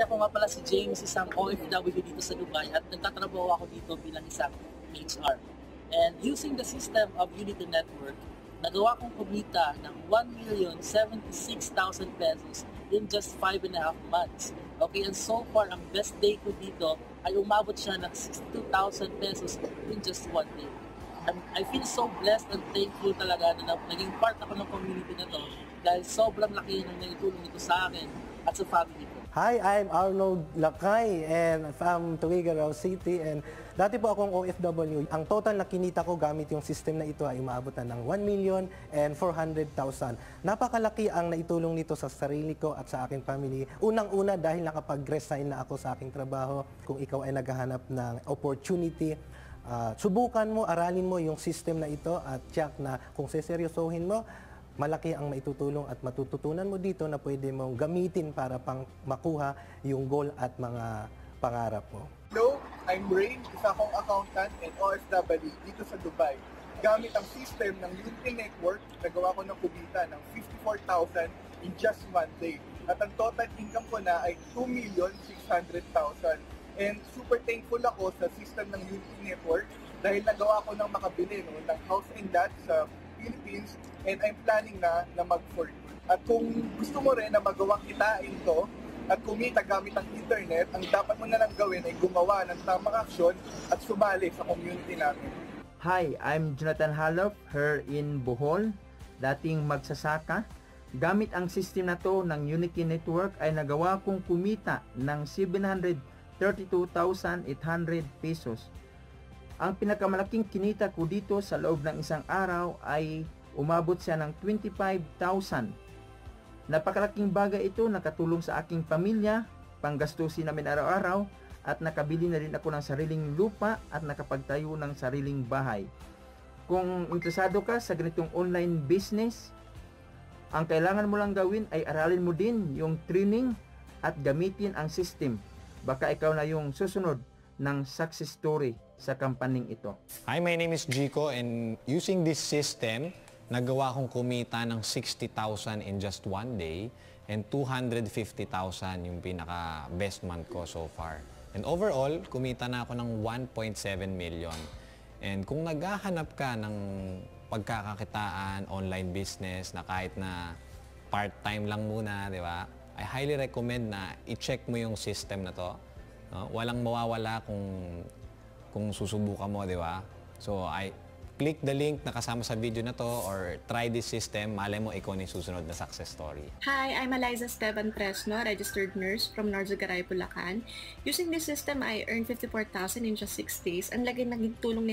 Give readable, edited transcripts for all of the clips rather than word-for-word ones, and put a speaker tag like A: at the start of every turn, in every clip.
A: Ako nga pala si James, isang OFW dito sa Dubai at nagtatrabaho ako dito bilang isang HR. And using the system of Unity Network, nagawa kong kumita ng 1,076,000 pesos in just 5.5 months. Okay, and so far, ang best day ko dito ay umabot siya ng 62,000 pesos in just one day. I feel so blessed and thankful talaga na naging part ako ng community na to dahil sobrang laki ng naitulong ito sa akin at sa family ko.
B: Hi, I'm Arnold Lakay and from Tuguegarao City and dati po akong OFW. Ang total na kinita ko gamit yung system na ito ay umaabot na ng 1,400,000. Napakalaki ang naitulong nito sa sarili ko at sa aking family. Unang-una dahil nakapag-resign na ako sa aking trabaho. Kung ikaw ay naghahanap ng opportunity, subukan mo, aralin mo yung system na ito at check na kung seseryosohin mo, malaki ang maitutulong at matututunan mo dito na pwede mong gamitin para pang makuha yung goal at mga pangarap mo.
C: Hello, I'm Rain, isa akong accountant and OFW dito sa Dubai. Gamit ang system ng Unity Network, nagawa ko ng kumita ng 54,000 in just one day. At ang total income ko na ay 2,600,000. And super thankful ako sa system ng Unity Network dahil nagawa ko ng makabili ng house and lot sa Philippines and I'm planning na mag-for good. At kung gusto mo rin na magawang kitain to at kumita gamit ang internet, ang dapat mo na lang gawin ay gumawa ng tamang aksyon at sumali sa community namin.
D: Hi, I'm Jonathan Halof, here in Bohol, dating magsasaka. Gamit ang system na to ng Unity Network ay nagawa kong kumita ng 732,800 pesos. Ang pinakamalaking kinita ko dito sa loob ng isang araw ay umabot siya ng 25,000. Napakalaking bagay ito, nakatulong sa aking pamilya, panggastusin namin araw-araw, at nakabili na rin ako ng sariling lupa at nakapagtayo ng sariling bahay. Kung interesado ka sa ganitong online business, ang kailangan mo lang gawin ay aralin mo din yung training at gamitin ang system. Baka ikaw na yung susunod ng success story sa kampaning ito.
E: Hi, my name is Jico and using this system, nagawa kong kumita ng 60,000 in just one day and 250,000 yung pinaka best month ko so far. And overall, kumita na ako ng 1.7 million. And kung naghahanap ka ng pagkakakitaan, online business na kahit na part-time lang muna, di ba? I highly recommend na i-check mo yung system na to. No? Walang mawawala kung susubukan mo, di ba? So, click the link na kasama sa video na to or try this system. Malay mo, ikaw na yung susunod na success story.
F: Hi, I'm Eliza Esteban Fresno, registered nurse from Narzogaray, Bulacan. Using this system, I earned 54,000 in just 6 days. Ang laki naging tulong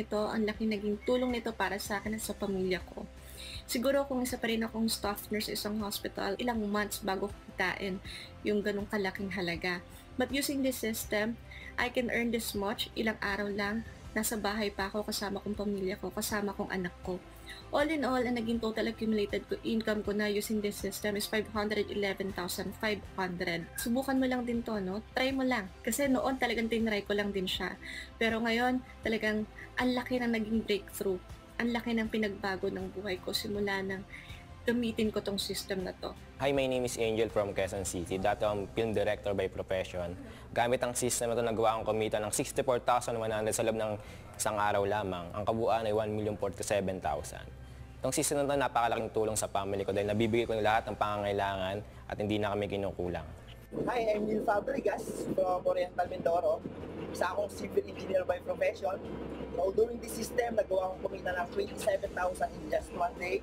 F: nito para sa akin at sa pamilya ko. Siguro kung isa pa rin akong staff nurse sa isang hospital, ilang months bago kitain yung ganong kalaking halaga. But using this system, I can earn this much, ilang araw lang, nasa bahay pa ako kasama kong pamilya ko, kasama kong anak ko. All in all, ang naging total accumulated income ko na using this system is 511,500. Subukan mo lang din to, no? Try mo lang. Kasi noon talagang tinry ko lang din siya. Pero ngayon, talagang ang laki na naging breakthrough. Ang laki ng pinagbago ng buhay ko simula ng gamitin ko tong system na to.
G: Hi, my name is Angel from Quezon City. Dati akong film director by profession. Gamit ang system na to, nagawa akong kumita ng 64,100 sa loob ng isang araw lamang. Ang kabuuan ay 1,047,000. Itong system na to, napakalaking tulong sa family ko dahil nabibigay ko na lahat ng pangangailangan at hindi na kami kinukulang.
H: Hi, I'm Neil Fabregas from Oriental Mindoro. Isa akong civil engineer by profession. So, during this system, nagawa akong kumita ng 27,000 in just one day.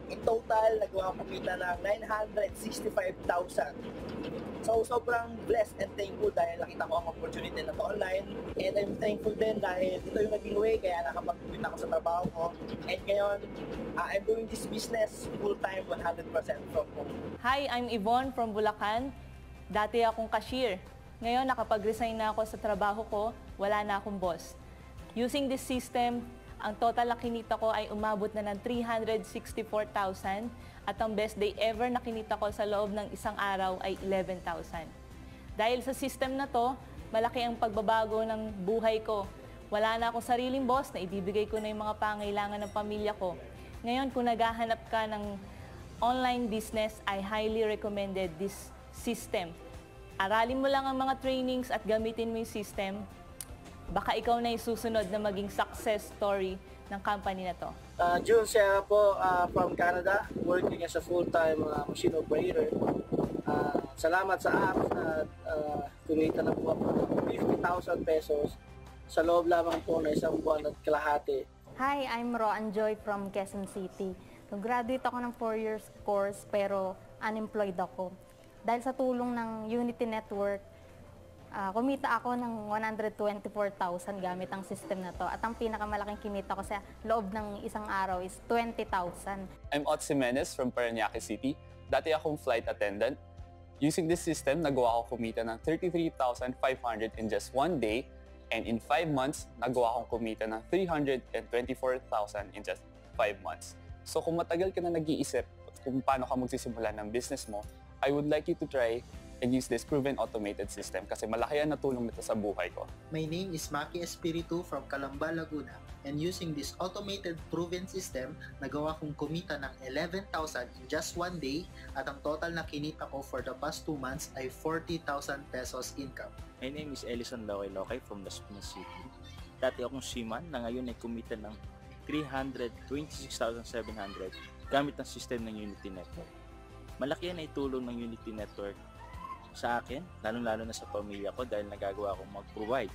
H: In total, nagawa akong kumita ng 965,000. So, sobrang blessed and thankful dahil nakita ko ang opportunity na to online. And I'm thankful din dahil ito yung naging way kaya nakapag-quit ako sa trabaho ko. And ngayon, I'm doing this business full-time 100% from home.
I: Hi, I'm Yvonne from Bulacan. Dati akong cashier. Ngayon, nakapag-resign na ako sa trabaho ko, wala na akong boss. Using this system, ang total na kinita ko ay umabot na ng 364,000 at ang best day ever na kinita ko sa loob ng isang araw ay 11,000. Dahil sa system na to, malaki ang pagbabago ng buhay ko. Wala na akong sariling boss na ibibigay ko na yung mga pangailangan ng pamilya ko. Ngayon, kung naghahanap ka ng online business, I highly recommended this system. Aralin mo lang ang mga trainings at gamitin mo yung system. Baka ikaw na yung susunod na maging success story ng company na to.
J: June Sierra po from Canada, working as a full-time machine operator. Salamat sa apps at kumita na po ako ng 50,000 pesos sa loob lamang po na isang buwan at kalahati.
K: Hi, I'm Roan Joy from Quezon City. Graduate ako ng 4 years course pero unemployed ako. Dahil sa tulong ng Unity Network, kumita ako ng 124,000 gamit ang system na to. At ang pinakamalaking kinita ko sa loob ng isang araw is 20,000.
L: I'm Otzi Menes from Parañaque City. Dati akong flight attendant. Using this system, nagawa ko kumita ng 33,500 in just 1 day. And in 5 months, nagawa akong kumita ng 324,000 in just 5 months. So kung matagal ka na nag-iisip kung paano ka magsisimula ng business mo, I would like you to try and use this proven automated system kasi malaki ang natulong nito sa buhay ko.
M: My name is Maki Espiritu from Calamba, Laguna. And using this automated proven system, nagawa kong kumita ng 11,000 in just 1 day at ang total na kinita ko for the past 2 months ay 40,000 pesos income.
N: My name is Ellison Lokay from Las Piñas City. Dati akong seaman na ngayon ay kumita ng 326,700 gamit ang system ng Unity Network. Malaki ang naitulong ng Unity Network sa akin, lalong-lalo na sa pamilya ko dahil nagagawa akong mag-provide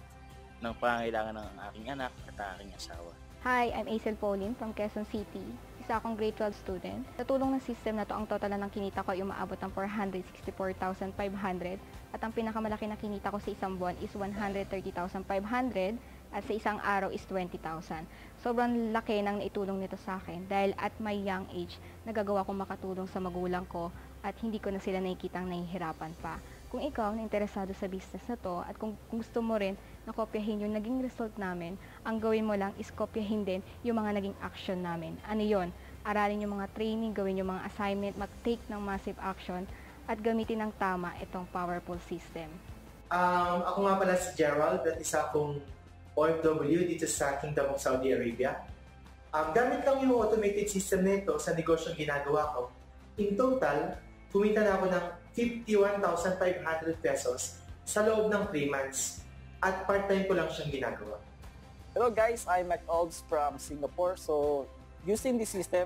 N: ng pangangailangan ng aking anak at aking asawa.
O: Hi, I'm Aisel Pauline from Quezon City. Isa akong grade 12 student. Sa tulong ng system na to, ang total na ng kinita ko ay umaabot ng 464,500 at ang pinakamalaki na kinita ko sa isang buwan is 130,500 at sa isang araw is 20,000. Sobrang laki ng naitulong nito sa akin dahil at my young age, nagagawa kong makatulong sa magulang ko at hindi ko na sila nakikitang nahihirapan pa. Kung ikaw na interesado sa business na to at kung gusto mo rin na kopyahin yung naging result namin, ang gawin mo lang is kopyahin din yung mga naging action namin. Ano yon? Aralin yung mga training, gawin yung mga assignment, mag-take ng massive action at gamitin ng tama itong powerful system.
P: Ako nga pala si Gerald at isa akong OFW dito sa Kingdom of Saudi Arabia. Gamit lang yung automated system nito sa negosyong ginagawa ko. In total, kumita na ako ng 51,500 pesos sa loob ng 3 months at part-time ko lang siyang ginagawa.
Q: Hello guys, I'm Mac Olds from Singapore. So, using this system,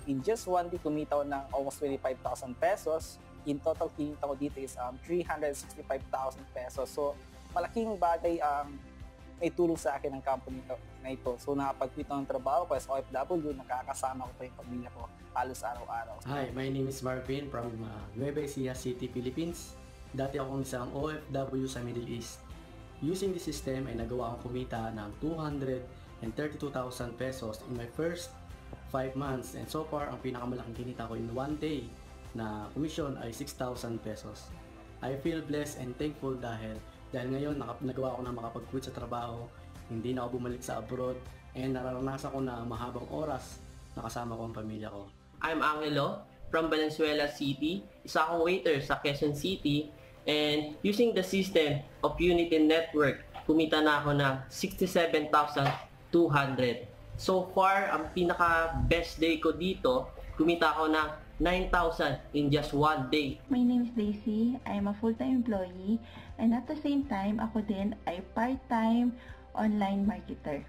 Q: in just 1 day kumita ko ng almost 25,000 pesos. In total, kinita ko dito is 365,000 pesos. So, malaking bagay ang may tulong sa akin ng company na ito. So, nakapag-quit ng trabaho ko as OFW, nakakasama ko pa yung pamilya ko halos araw-araw.
R: Hi, my name is Marvin from Nueva Ecija City, Philippines. Dati akong isang OFW sa Middle East. Using this system ay nagawa akong kumita ng 232,000 pesos in my first 5 months. And so far, ang pinakamalaking kinita ko in 1 day na commission ay 6,000 pesos. I feel blessed and thankful dahil ngayon nagawa ko na makapag-quit sa trabaho, hindi na ako bumalik sa abroad, and nararanasan ko na mahabang oras na kasama ko ang pamilya ko.
S: I'm Angelo from Valenzuela City. Isa akong waiter sa Quezon City, and using the system of Unity Network, kumita na ako ng 67,200. So far, ang pinaka-best day ko dito, kumita ako ng 9,000 in just 1 day.
T: My name is Daisy. I'm a full-time employee and at the same time, ako din ay part-time online marketer.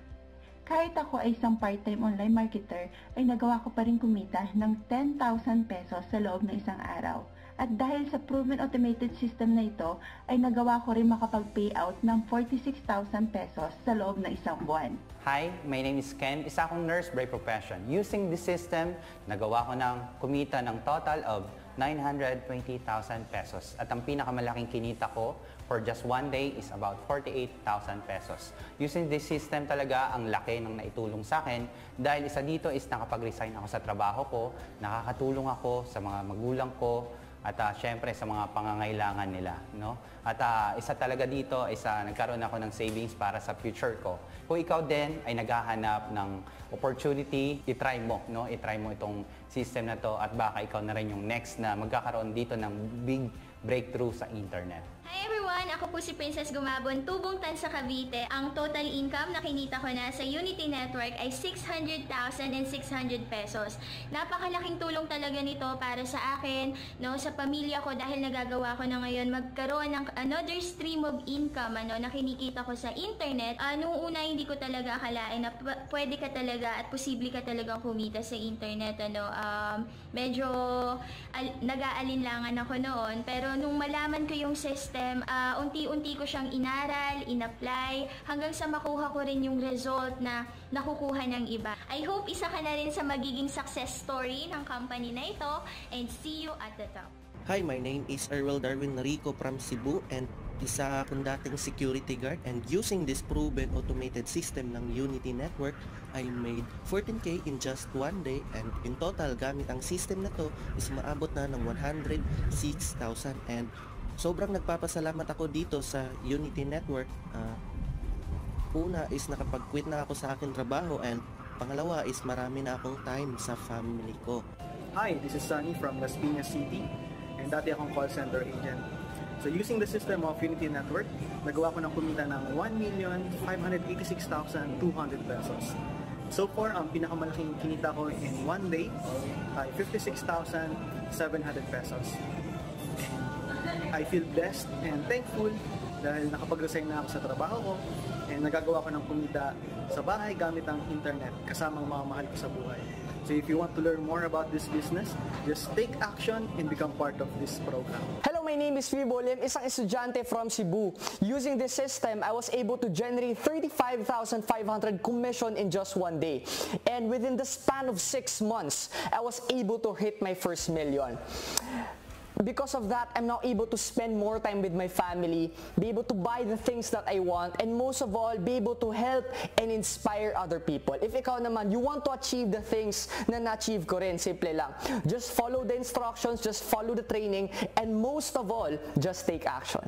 T: Kahit ako ay isang part-time online marketer, ay nagawa ko pa rin kumita ng 10,000 pesos sa loob ng isang araw. At dahil sa proven automated system na ito, ay nagawa ko rin makapag-payout ng 46,000 pesos sa loob ng isang buwan.
U: Hi, my name is Ken. Isa akong nurse by profession. Using this system, nagawa ko ng kumita ng total of 920,000 pesos. At ang pinakamalaking kinita ko for just 1 day is about 48,000 pesos. Using this system talaga, ang laki ng naitulong sa akin dahil isa dito is nakapag-resign ako sa trabaho ko, nakakatulong ako sa mga magulang ko, at syempre sa mga pangangailangan nila, no? At isa talaga dito is nagkaroon ako ng savings para sa future ko. Kung ikaw din ay naghahanap ng opportunity, i-try mo, no? I-try mo itong system na to at baka ikaw na rin yung next na magkakaroon dito ng big breakthrough sa internet.
A: Hi everyone! Ako po si Princess Gumabon, tubong Tansa Cavite. Ang total income na kinita ko na sa Unity Network ay 600,600 pesos. Napakalaking tulong talaga nito para sa akin, no, sa pamilya ko dahil nagagawa ko na ngayon magkaroon ng another stream of income na kinikita ko sa internet. Noong una hindi ko talaga akalain na pwede ka talaga at posible ka talagang kumita sa internet. Medyo nag-aalinlangan ako noon, pero nung malaman ko yung system, unti-unti ko siyang inaral, in-apply, hanggang sa makuha ko rin yung result na nakukuha ng iba. I hope isa ka na rin sa magiging success story ng company na ito, and see you at the top.
V: Hi, my name is Erwel Darwin Narico from Cebu, and isa akong dating security guard, and using this proven automated system ng Unity Network, I made 14K in just one day, and in total gamit ang system na to is maabot na ng 106,000. And sobrang nagpapasalamat ako dito sa Unity Network. Una is nakapag-quit na ako sa aking trabaho, and pangalawa is marami na akong time sa family ko.
W: Hi, this is Sunny from Las Piñas City, and dati akong call center agent. So using the system of Unity Network, nagawa ko ng kumita ng 1,586,200 pesos. So far, ang pinakamalaking kinita ko in one day ay 56,700 pesos. I feel blessed and thankful dahil nakapag-resign na ako sa trabaho ko and nagagawa ko ng kumita sa bahay gamit ang internet kasama ang mga mahal ko sa buhay. So if you want to learn more about this business, just take action and become part of this program.
X: Hello, my name is Vibo Lim, isang estudyante from Cebu. Using this system, I was able to generate 35,500 commission in just one day. And within the span of 6 months, I was able to hit my first million. Because of that, I'm now able to spend more time with my family, be able to buy the things that I want, and most of all, be able to help and inspire other people. If ikaw naman, you want to achieve the things na na-achieve ko rin, simple lang. Just follow the instructions, just follow the training, and most of all, just take action.